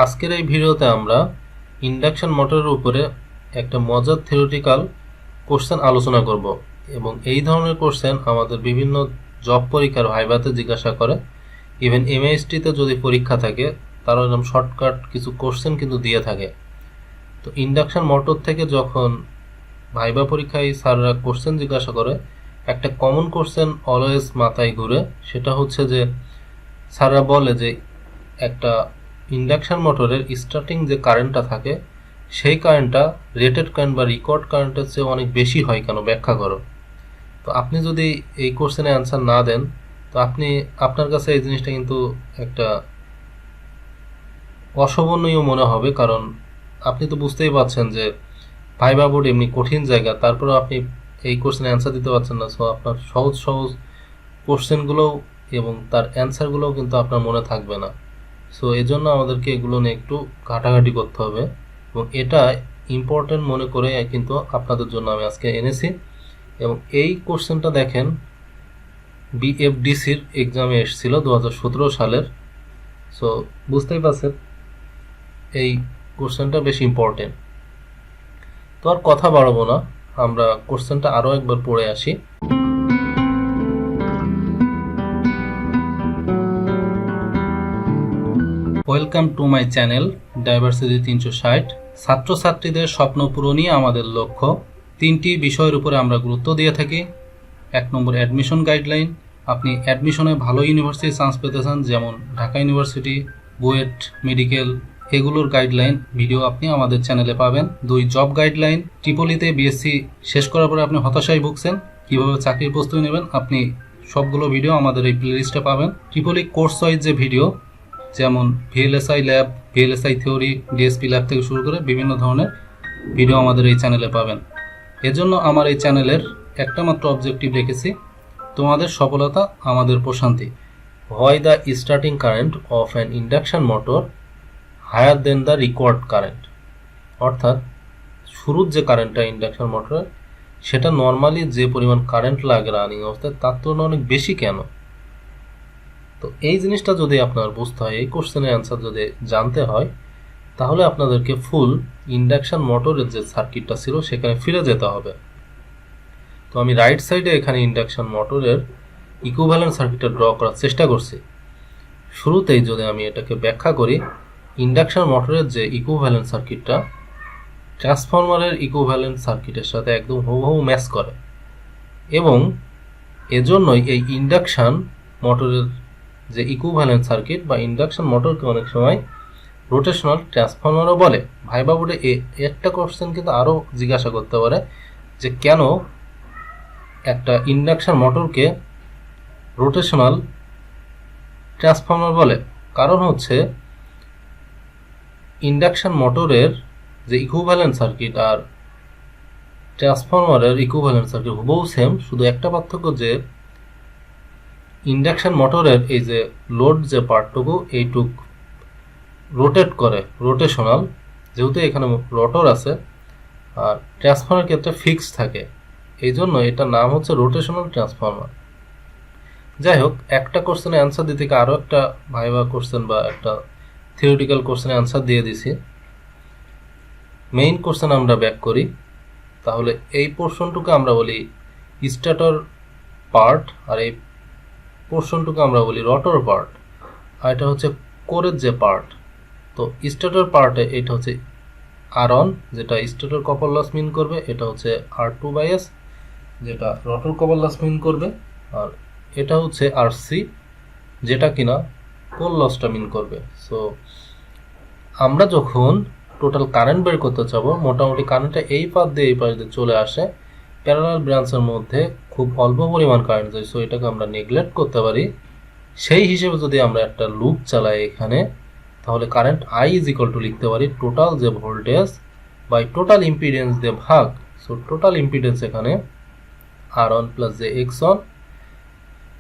আজকের এই ভিডিওতে আমরা ইন্ডাকশন মোটরের উপরে একটা মজার থিওরিটিক্যাল কোশ্চেন আলোচনা করব এবং এই ধরনের কোশ্চেন আমাদের বিভিন্ন জব পরীক্ষার ভাইভাতে জিজ্ঞাসা করে। ইভেন এমএএসটিতে যদি পরীক্ষা থাকে তারা এরকম শর্টকাট কিছু কোশ্চেন কিন্তু দিয়ে থাকে। তো ইন্ডাকশন মোটর থেকে যখন ভাইভা পরীক্ষায় স্যাররা কোশ্চেন জিজ্ঞাসা করে, একটা কমন কোশ্চেন অলওয়েজ মাথায় ঘুরে, সেটা হচ্ছে যে স্যাররা বলে যে একটা ইন্ডাকশন মোটরের স্টার্টিং যে কারেন্টটা থাকে সেই কারেন্টটা রেটেড কারেন্ট বা রেকর্ড কারেন্টের চেয়ে অনেক বেশি হয় কেন, ব্যাখ্যা করো। তো আপনি যদি এই কোশ্চেনে অ্যান্সার না দেন তো আপনার কাছে এই জিনিসটা কিন্তু একটা অশোভনীয় মনে হবে, কারণ আপনি তো বুঝতেই পারছেন যে ভাইভা বোর্ড এমনি কঠিন জায়গা, তারপরেও আপনি এই কোশ্চেনে অ্যান্সার দিতে পারছেন না। সো আপনার সহজ সহজ কোশ্চেনগুলোও এবং তার অ্যান্সারগুলোও কিন্তু আপনার মনে থাকবে না। সো এই জন্য আমাদেরকে এগুলো নিয়ে একটু ঘাটাঘাটি করতে হবে এবং এটা ইম্পর্টেন্ট মনে করে কিন্তু আপনাদের জন্য আমি আজকে এনেছি। এবং এই কোশ্চেনটা দেখেন বিএফডিসির এক্সামে এসেছিল 2017 সালের। সো বুঝতেই পারছেন এই কোশ্চেনটা বেশ ইম্পর্টেন্ট। তো আর কথা বাড়াবো না, আমরা কোশ্চেনটা আরও একবার পড়ে আসি। Welcome to my channel diversity 360। ছাত্রছাত্রীদের স্বপ্ন পূরণই আমাদের লক্ষ্য। 3টি বিষয়ের উপরে আমরা গুরুত্ব দিয়ে থাকি। 1 নম্বর অ্যাডমিশন গাইডলাইন। আপনি অ্যাডমিশনে ভালো ইউনিভার্সিটি চান্স পেতে চান, যেমন ঢাকা ইউনিভার্সিটি, বুয়েট, মেডিকেল, এগুলোর গাইডলাইন ভিডিও আপনি আমাদের চ্যানেলে পাবেন। 2 জব গাইডলাইন। ট্রিপলিতে বিএসসি শেষ করার পরে আপনি হতাশায় ভুগছেন, কীভাবে চাকরির প্রস্তুতি নেবেন, আপনি সবগুলো ভিডিও আমাদের এই প্লেলিস্টে পাবেন। ট্রিপলি কোর্স ওয়াইজ যে ভিডিও, যেমন VLSI lab, VLSI theory, DSP lab থেকে শুরু করে বিভিন্ন ধরনের ভিডিও আমাদের এই চ্যানেলে পাবেন। এজন্য আমার এই চ্যানেলের একটা মাত্র অবজেক্টিভ রেখেছি, তোমাদের সফলতা আমাদের প্রশান্তি। Why the starting current of an induction motor higher than the required current. অর্থাৎ শুরুর যে কারেন্টটা ইন্ডাকশন মোটরের, সেটা নর্মালি যে পরিমাণ কারেন্ট লাগে রানিং অবস্থায় তার তুলনায় অনেক বেশি কেন। তো এই জিনিসটা যদি আপনার বুঝতে হয়, এই কোশ্চেনের অ্যান্সার যদি জানতে হয়, তাহলে আপনাদেরকে ফুল ইন্ডাকশন মোটরের যে সার্কিটটা ছিল সেখানে ফিরে যেতে হবে। তো আমি রাইট সাইডে এখানে ইন্ডাকশন মোটরের ইকুইভ্যালেন্ট সার্কিটটা ড্র করার চেষ্টা করছি। শুরুতেই যদি আমি এটাকে ব্যাখ্যা করি, ইন্ডাকশন মোটরের যে ইকুইভ্যালেন্ট সার্কিটটা ট্রান্সফরমারের ইকুইভ্যালেন্ট সার্কিটের সাথে একদম হুবহু ম্যাচ করে, এবং এজন্যই এই ইন্ডাকশন মোটরের যে ইকুইভ্যালেন্ট সার্কিট বা ইন্ডাকশন মোটরকে অনেক সময় রোটেশনাল ট্রান্সফরমারও বলে। ভাইভা বোর্ডে একটা কোশ্চেন কিন্তু আরও জিজ্ঞাসা করতে পারে যে কেন একটা ইন্ডাকশন মোটরকে রোটেশনাল ট্রান্সফরমার বলে। কারণ হচ্ছে ইন্ডাকশন মোটরের যে ইকুইভ্যালেন্ট সার্কিট আর ট্রান্সফরমারের ইকুইভ্যালেন্ট সার্কিট হুবহু সেম, শুধু একটা পার্থক্য যে ইন্ডাকশন মোটরের এই যে লোড যে পার্টটুকু এইটুক রোটেট করে, রোটেশনাল, যেহেতু এখানে রোটর আছে, আর ট্রান্সফরমারের ক্ষেত্রে ফিক্স থাকে, এই জন্য এটার নাম হচ্ছে রোটেশনাল ট্রান্সফরমার। যাই হোক, একটা কোশ্চেনে অ্যান্সার দিতে থেকে আরও একটা ভাইভা কোশ্চেন বা একটা থিওরিটিক্যাল কোশ্চেনে অ্যান্সার দিয়ে দিছি। মেইন কোশ্চেন আমরা ব্যাক করি, তাহলে এই পোর্শনটুকু আমরা বলি স্ট্যাটর পার্ট, আর এই পোর্শনটুকু আমরা বলি রটর পার্ট, আর এটা হচ্ছে কোরের যে পার্ট। তো স্ট্যাটর পার্টে এটা হচ্ছে R1, যেটা স্ট্যাটর কপার লস মিন করবে, এটা হচ্ছে R2/S, যেটা রটর কপার লস মিন করবে, আর এটা হচ্ছে RC, যেটা কিনা কোর লসটা মিন করবে। সো আমরা যখন টোটাল কারেন্ট বের করতে চাবো, মোটামুটি কারেন্টটা এই পাশ দিয়ে এই পাশ দিয়ে চলে আসে, প্যারালাল ব্রাঞ্চের মধ্যে খুব অল্প পরিমাণ কারেন্ট যায়। সো এটাকে আমরা নেগলেক্ট করতে পারি। সেই হিসেবে যদি আমরা একটা লুপ চালাই এখানে, তাহলে current I is equal to লিখতে পারি টোটাল যে ভোল্টেজ বাই টোটাল ইম্পিডেন্স দিয়ে ভাগ। সো টোটাল ইম্পিডেন্স এখানে R1 প্লাস জে X1,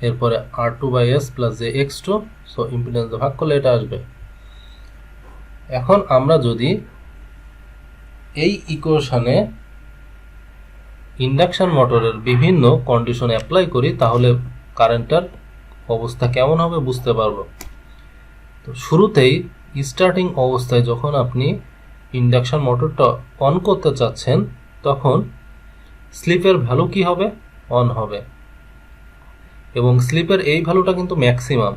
এরপরে R2/S plus J X2। So impedance দিয়ে ভাগ করলে এটা আসবে। এখন আমরা যদি এই ইকুয়েশনে ইন্ডাকশন মোটরের বিভিন্ন কন্ডিশন অ্যাপ্লাই করি, তাহলে কারেন্টের অবস্থা কেমন হবে বুঝতে পারবো। তো শুরুতেই স্টার্টিং অবস্থায় যখন আপনি ইন্ডাকশন মোটরটা অন করতে চাচ্ছেন তখন স্লিপের ভ্যালু কি হবে? অন হবে, এবং স্লিপের এই ভ্যালুটা কিন্তু ম্যাক্সিমাম।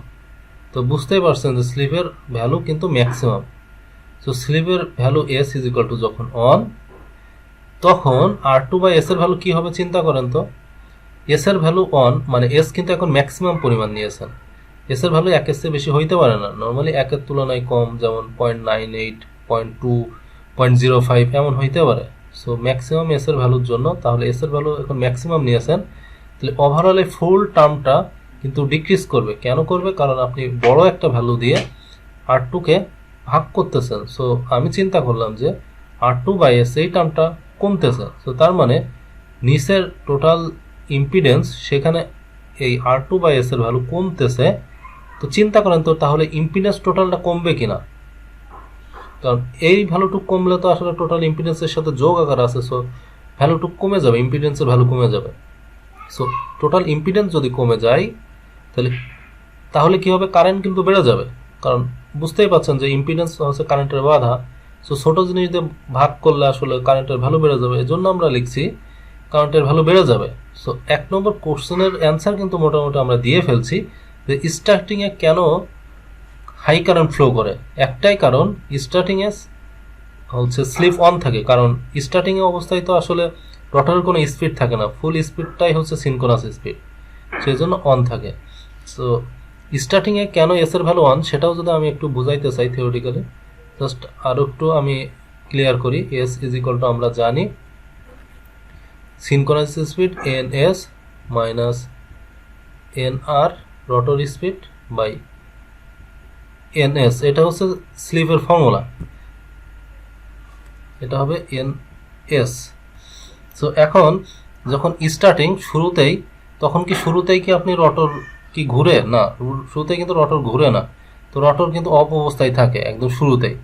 তো বুঝতেই পারছেন যে স্লিপের ভ্যালু কিন্তু ম্যাক্সিমাম। সো স্লিপের value S is equal to যখন অন, তখন R2/S এর ভ্যালু কি হবে চিন্তা করেন তো। এস এর ভ্যালু অন মানে এস কিন্তু এখন ম্যাক্সিমাম পরিমাণ নিয়েছেন। এস এর ভ্যালু 1 এর চেয়ে বেশি হইতে পারে না, নর্মালি 1 এর তুলনায় কম, যেমন 0.98, 0.2, 0.05 এমন হইতে পারে। সো ম্যাক্সিমাম এস এর ভ্যালুর জন্য তাহলে এস এর ভ্যালু এখন ম্যাক্সিমাম নিয়েছেন, তাহলে ওভারঅল এই ফুল টার্মটা কিন্তু ডিক্রিজ করবে। কেন করবে? কারণ আপনি বড় একটা ভ্যালু দিয়ে R2-কে ভাগ করতেছেন। সো আমি চিন্তা করলাম যে R2/S এই টার্মটা কমতেছে। সো তার মানে নিচের টোটাল ইম্পিডেন্স সেখানে এই R2/S এর ভ্যালু কমতেছে। তো চিন্তা করেন তো তাহলে ইম্পিডেন্স টোটালটা কমবে কিনা, কারণ এই ভ্যালুটুক কমলে তো আসলে টোটাল ইম্পিডেন্সের সাথে যোগ আকার আছে। সো ভ্যালুটুক কমে যাবে, ইম্পিডেন্সের ভ্যালু কমে যাবে। সো টোটাল ইম্পিডেন্স যদি কমে যায় তাহলে কি হবে? কারেন্ট কিন্তু বেড়ে যাবে, কারণ বুঝতেই পারছেন যে ইম্পিডেন্স হচ্ছে কারেন্টের বাধা। সো ছোট জিনিস দিয়ে ভাগ করলে আসলে কারেন্টের ভ্যালু বেড়ে যাবে, এজন্য আমরা লিখছি কারেন্টের ভ্যালু বেড়ে যাবে। সো 1 নম্বর কোশ্চেনের অ্যান্সার কিন্তু মোটামুটি আমরা দিয়ে ফেলছি যে স্টার্টিংয়ে কেন হাই কারেন্ট ফ্লো করে। একটাই কারণ, স্টার্টিংয়ে হচ্ছে স্লিপ অন থাকে, কারণ স্টার্টিংয়ে অবস্থায় তো আসলে রটারের কোনো স্পিড থাকে না, ফুল স্পিডটাই হচ্ছে সিনক্রোনাস স্পিড, সেই জন্য অন থাকে। সো স্টার্টিংয়ে কেন এস এর ভ্যালু অন সেটাও যদি আমি একটু বুঝাইতে চাই থিওরিটিক্যালি, জাস্ট আরও একটু আমি ক্লিয়ার করি। এস ইজ ইকুয়াল টু আমরা জানি synchronous speed NS minus NR rotor speed by NS, এটা হচ্ছে স্লিপের ফর্মুলা, এটা হবে NS। সো এখন যখন স্টার্টিং শুরুতেই, তখন কি শুরুতেই কি আপনি রটর কি ঘুরে? না, শুরুতেই কিন্তু রটর ঘুরে না, তো রটর কিন্তু অফ অবস্থায় থাকে একদম শুরুতেই।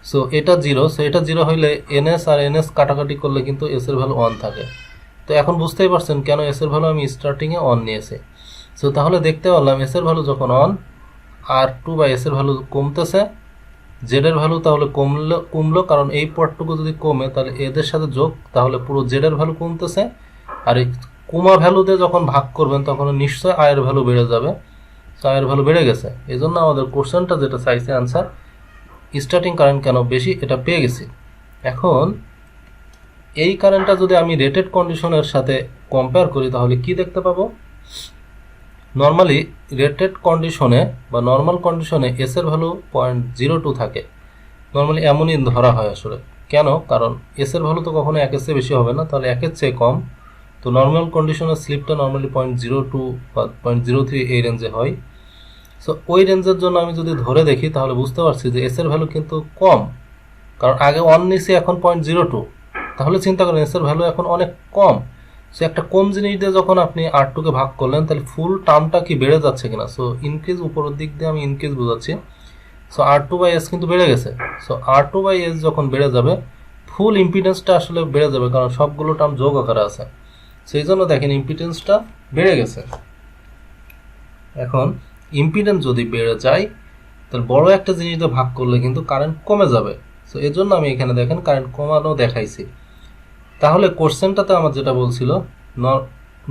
সো এটা জিরো, সো এটা জিরো হইলে NS আর NS কাটাকাটি করলে কিন্তু এস এর ভ্যালু অন থাকে। তো এখন বুঝতেই পারছেন কেন এস এর ভ্যালু আমি স্টার্টিংয়ে অন নিয়েছি। সো তাহলে দেখতে পারলাম এস এর ভ্যালু যখন অন, R2/S এর ভ্যালু কমতেছে, জেড এর ভ্যালু তাহলে কমলো, কারণ এই পটটুকু যদি কমে তাহলে এদের সাথে যোগ, তাহলে পুরো জেড এর ভ্যালু কমতেছে। আর এই কমা ভ্যালু দিয়ে যখন ভাগ করবেন তখন নিশ্চয়ই আয়ের ভ্যালু বেড়ে যাবে। আয়ের ভ্যালু বেড়ে গেছে, এই জন্য আমাদের কোশ্চেনটা যেটা চাইছে আনসার স্টার্টিং কারেন্ট কেন বেশি, এটা পেয়ে গেছি। এখন এই কারেন্টটা যদি আমি রেটেড কন্ডিশনের সাথে কম্পেয়ার করি তাহলে কি দেখতে পাবো? নর্মালি রেটেড কন্ডিশনে বা নর্মাল কন্ডিশনে এস এর ভ্যালু 0.02 থাকে, নর্মালি এমনই ধরা হয় আসলে। কেন? কারণ এস এর ভ্যালু তো কখনো 1 এর চেয়ে বেশি হবে না, তাহলে 1 এর চেয়ে কম। তো নর্মাল কন্ডিশনের স্লিপটা নর্মালি 0.02 বা 0.03 এই রেঞ্জে হয়। সো ওই রেঞ্জের জন্য আমি যদি ধরে দেখি তাহলে বুঝতে পারছি যে এস এর ভ্যালু কিন্তু কম, কারণ আগে 1 নিচে এখন 0.02, তাহলে চিন্তা করেন এস এর ভ্যালু এখন অনেক কম। সো একটা কম জিনিস দিয়ে যখন আপনি R2-কে ভাগ করলেন তাহলে ফুল টার্মটা কি বেড়ে যাচ্ছে কিনা। সো ইনক্রিজ উপরের দিক দিয়ে আমি ইনক্রিজ বোঝাচ্ছি। সো R2/S কিন্তু বেড়ে গেছে। সো R2/S যখন বেড়ে যাবে ফুল ইম্পিডেন্সটা আসলে বেড়ে যাবে, কারণ সবগুলো টার্ম যোগ আকারে আছে, সেই জন্য দেখেন ইম্পিডেন্সটা বেড়ে গেছে। এখন ইম্পিডেন্স যদি বেড়ে যায় তাহলে বড় একটা জিনিস দিয়ে ভাগ করলে কিন্তু কারেন্ট কমে যাবে। সো এর জন্য আমি এখানে দেখেন কারেন্ট কমানো দেখাইছি। তাহলে কোশ্চেনটাতে আমার যেটা বলছিল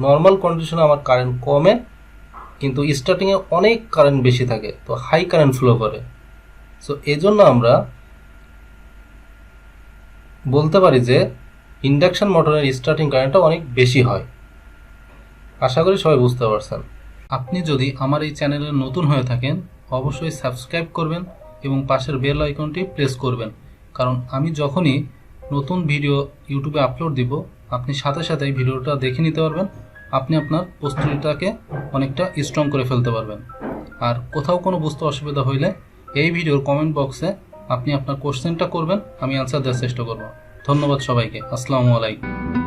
নর্মাল কন্ডিশনে আমার কারেন্ট কমে, কিন্তু স্টার্টিংয়ে অনেক কারেন্ট বেশি থাকে, তো হাই কারেন্ট ফ্লো করে। সো এই জন্য আমরা বলতে পারি যে ইন্ডাকশন মোটরের স্টার্টিং কারেন্টটা অনেক বেশি হয়। আশা করি সবাই বুঝতে পারছেন। আপনি যদি আমার এই চ্যানেলে নতুন হয়ে থাকেন অবশ্যই সাবস্ক্রাইব করবেন এবং পাশের বেল আইকনটি প্রেস করবেন, কারণ আমি যখনই নতুন ভিডিও ইউটিউবে আপলোড দিব আপনি সাথে সাথেই ভিডিওটা দেখে নিতে পারবেন, আপনি আপনার প্রস্তুতিটাকে অনেকটা স্ট্রং করে ফেলতে পারবেন। আর কোথাও কোনো বুঝতে অসুবিধা হইলে এই ভিডিওর কমেন্ট বক্সে আপনি আপনার কোশ্চেনটা করবেন, আমি আনসার দেওয়ার চেষ্টা করব। ধন্যবাদ সবাইকে। আসসালামু আলাইকুম।